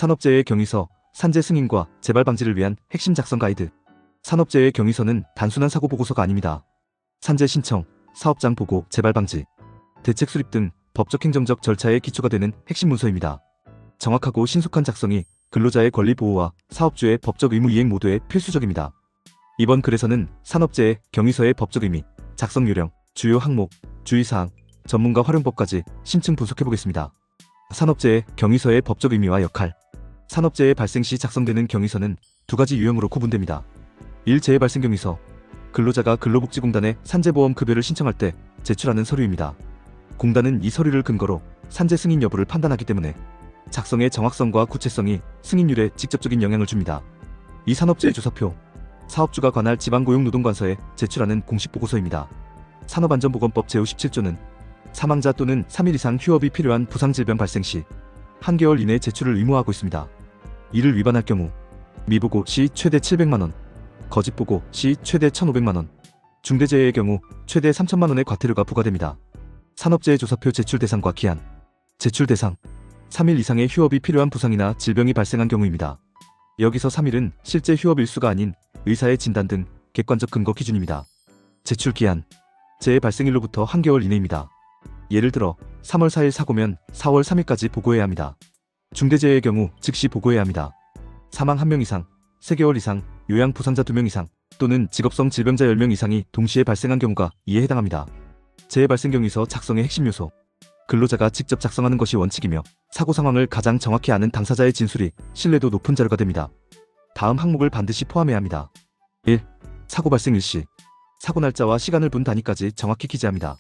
산업재해 경위서, 산재 승인과 재발 방지를 위한 핵심 작성 가이드. 산업재해 경위서는 단순한 사고 보고서가 아닙니다. 산재 신청, 사업장 보고, 재발 방지, 대책 수립 등 법적 행정적 절차의 기초가 되는 핵심 문서입니다. 정확하고 신속한 작성이 근로자의 권리 보호와 사업주의 법적 의무 이행 모두에 필수적입니다. 이번 글에서는 산업재해 경위서의 법적 의미, 작성 요령, 주요 항목, 주의사항, 전문가 활용법까지 심층 분석해보겠습니다. 산업재해 경위서의 법적 의미와 역할. 산업재해 발생 시 작성되는 경위서는 두 가지 유형으로 구분됩니다. 1. 재해 발생 경위서. 근로자가 근로복지공단에 산재보험 급여를 신청할 때 제출하는 서류입니다. 공단은 이 서류를 근거로 산재 승인 여부를 판단하기 때문에 작성의 정확성과 구체성이 승인율에 직접적인 영향을 줍니다. 이 산업재해 조사표. 사업주가 관할 지방고용노동관서에 제출하는 공식보고서입니다. 산업안전보건법 제57조는 사망자 또는 3일 이상 휴업이 필요한 부상질병 발생 시 1개월 이내 제출을 의무화하고 있습니다. 이를 위반할 경우 미보고 시 최대 700만원, 거짓보고 시 최대 1,500만원, 중대재해의 경우 최대 3천만원의 과태료가 부과됩니다. 산업재해 조사표 제출 대상과 기한. 제출 대상 3일 이상의 휴업이 필요한 부상이나 질병이 발생한 경우입니다. 여기서 3일은 실제 휴업 일수가 아닌 의사의 진단 등 객관적 근거 기준입니다. 제출 기한 재해 발생일로부터 1개월 이내입니다. 예를 들어 3월 4일 사고면 4월 3일까지 보고해야 합니다. 중대재해의 경우 즉시 보고해야 합니다. 사망 1명 이상, 3개월 이상, 요양 부상자 2명 이상 또는 직업성 질병자 10명 이상이 동시에 발생한 경우가 이에 해당합니다. 재해 발생 경위서 작성의 핵심 요소. 근로자가 직접 작성하는 것이 원칙이며 사고 상황을 가장 정확히 아는 당사자의 진술이 신뢰도 높은 자료가 됩니다. 다음 항목을 반드시 포함해야 합니다. 1. 사고 발생 일시. 사고 날짜와 시간을 분 단위까지 정확히 기재합니다.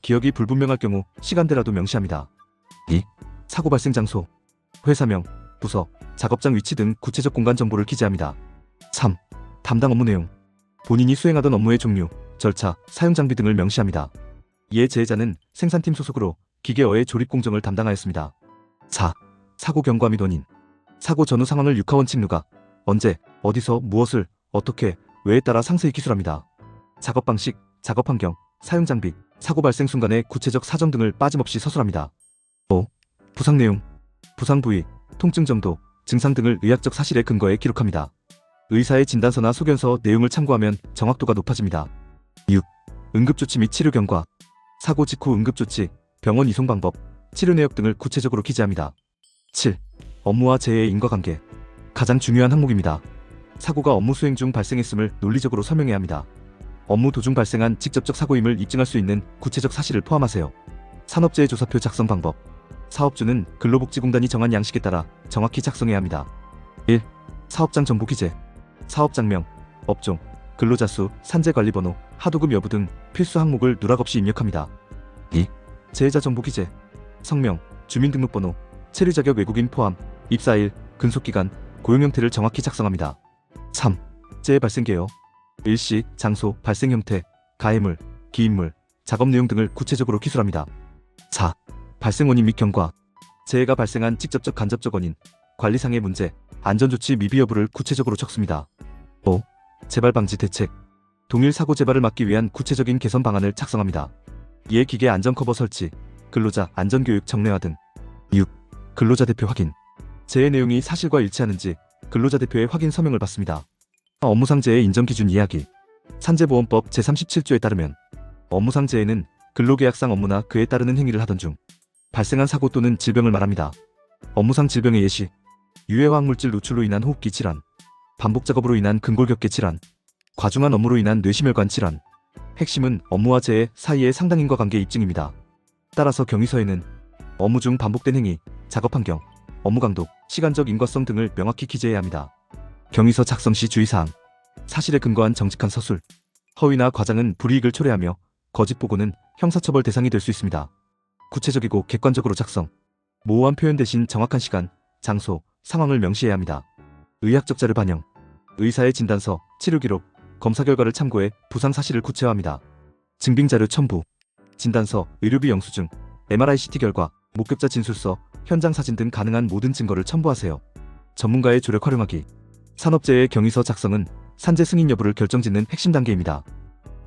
기억이 불분명할 경우 시간대라도 명시합니다. 2. 사고 발생 장소. 회사명, 부서, 작업장 위치 등 구체적 공간 정보를 기재합니다. 3. 담당 업무 내용. 본인이 수행하던 업무의 종류, 절차, 사용 장비 등을 명시합니다. 이에 재해자는 생산팀 소속으로 기계어의 조립 공정을 담당하였습니다. 4. 사고 경과 및 원인. 사고 전후 상황을 육하원칙 누가, 언제, 어디서, 무엇을, 어떻게, 왜에 따라 상세히 기술합니다. 작업 방식, 작업 환경, 사용 장비, 사고 발생 순간의 구체적 사정 등을 빠짐없이 서술합니다. 5. 부상 내용. 부상 부위, 통증 정도, 증상 등을 의학적 사실에 근거해 기록합니다. 의사의 진단서나 소견서 내용을 참고하면 정확도가 높아집니다. 6. 응급조치 및 치료 경과. 사고 직후 응급조치, 병원 이송 방법, 치료 내역 등을 구체적으로 기재합니다. 7. 업무와 재해의 인과관계. 가장 중요한 항목입니다. 사고가 업무 수행 중 발생했음을 논리적으로 설명해야 합니다. 업무 도중 발생한 직접적 사고임을 입증할 수 있는 구체적 사실을 포함하세요. 산업재해 조사표 작성 방법. 사업주는 근로복지공단이 정한 양식에 따라 정확히 작성해야 합니다. 1. 사업장 정보 기재. 사업장명, 업종, 근로자 수, 산재관리번호, 하도급 여부 등 필수 항목을 누락 없이 입력합니다. 2. 재해자 정보 기재. 성명, 주민등록번호, 체류자격 외국인 포함, 입사일, 근속기간, 고용 형태를 정확히 작성합니다. 3. 재해 발생 개요. 일시, 장소, 발생 형태, 가해물, 기인물, 작업 내용 등을 구체적으로 기술합니다. 4. 발생 원인 및 경과. 재해가 발생한 직접적 간접적 원인, 관리상의 문제, 안전조치 미비 여부를 구체적으로 적습니다. 5. 재발 방지 대책. 동일 사고 재발을 막기 위한 구체적인 개선 방안을 작성합니다. 이에 기계 안전 커버 설치, 근로자 안전교육 정례화 등. 6. 근로자 대표 확인. 재해 내용이 사실과 일치하는지 근로자 대표의 확인 서명을 받습니다. 업무상 재해 인정 기준 이야기. 산재보험법 제37조에 따르면 업무상 재해는 근로계약상 업무나 그에 따르는 행위를 하던 중 발생한 사고 또는 질병을 말합니다. 업무상 질병의 예시. 유해화학물질 노출로 인한 호흡기 질환, 반복 작업으로 인한 근골격계 질환, 과중한 업무로 인한 뇌심혈관 질환. 핵심은 업무와 재해 사이의 상당 인과관계 입증입니다. 따라서 경위서에는 업무 중 반복된 행위, 작업 환경, 업무 강도, 시간적 인과성 등을 명확히 기재해야 합니다. 경위서 작성 시 주의사항. 사실에 근거한 정직한 서술. 허위나 과장은 불이익을 초래하며 거짓 보고는 형사처벌 대상이 될 수 있습니다. 구체적이고 객관적으로 작성. 모호한 표현 대신 정확한 시간, 장소, 상황을 명시해야 합니다. 의학적 자료 반영. 의사의 진단서, 치료 기록, 검사 결과를 참고해 부상 사실을 구체화합니다. 증빙 자료 첨부. 진단서, 의료비 영수증, MRI CT 결과, 목격자 진술서, 현장 사진 등 가능한 모든 증거를 첨부하세요. 전문가의 조력 활용하기. 산업재해 경위서 작성은 산재 승인 여부를 결정짓는 핵심 단계입니다.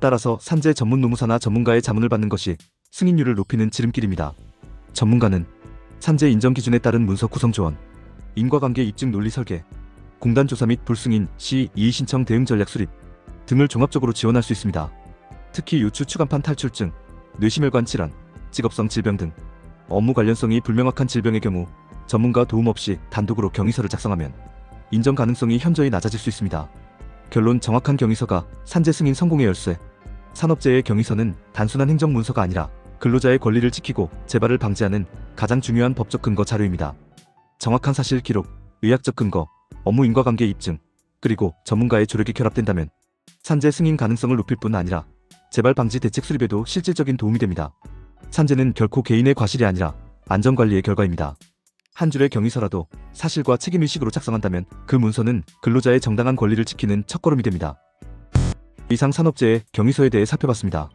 따라서 산재 전문 노무사나 전문가의 자문을 받는 것이 승인율을 높이는 지름길입니다. 전문가는 산재 인정 기준에 따른 문서 구성 조언, 인과관계 입증 논리 설계, 공단 조사 및 불승인 시 이의 신청 대응 전략 수립 등을 종합적으로 지원할 수 있습니다. 특히 요추 추간판 탈출증, 뇌심혈관 질환, 직업성 질병 등 업무 관련성이 불명확한 질병의 경우 전문가 도움 없이 단독으로 경위서를 작성하면 인정 가능성이 현저히 낮아질 수 있습니다. 결론: 정확한 경위서가 산재 승인 성공의 열쇠. 산업재해 경위서는 단순한 행정 문서가 아니라 근로자의 권리를 지키고 재발을 방지하는 가장 중요한 법적 근거 자료입니다. 정확한 사실 기록, 의학적 근거, 업무 인과관계 입증, 그리고 전문가의 조력이 결합된다면 산재 승인 가능성을 높일 뿐 아니라 재발 방지 대책 수립에도 실질적인 도움이 됩니다. 산재는 결코 개인의 과실이 아니라 안전관리의 결과입니다. 한 줄의 경위서라도 사실과 책임의식으로 작성한다면 그 문서는 근로자의 정당한 권리를 지키는 첫걸음이 됩니다. 이상 산업재해 경위서에 대해 살펴봤습니다.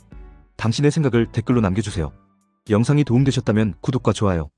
당신의 생각을 댓글로 남겨주세요. 영상이 도움되셨다면 구독과 좋아요,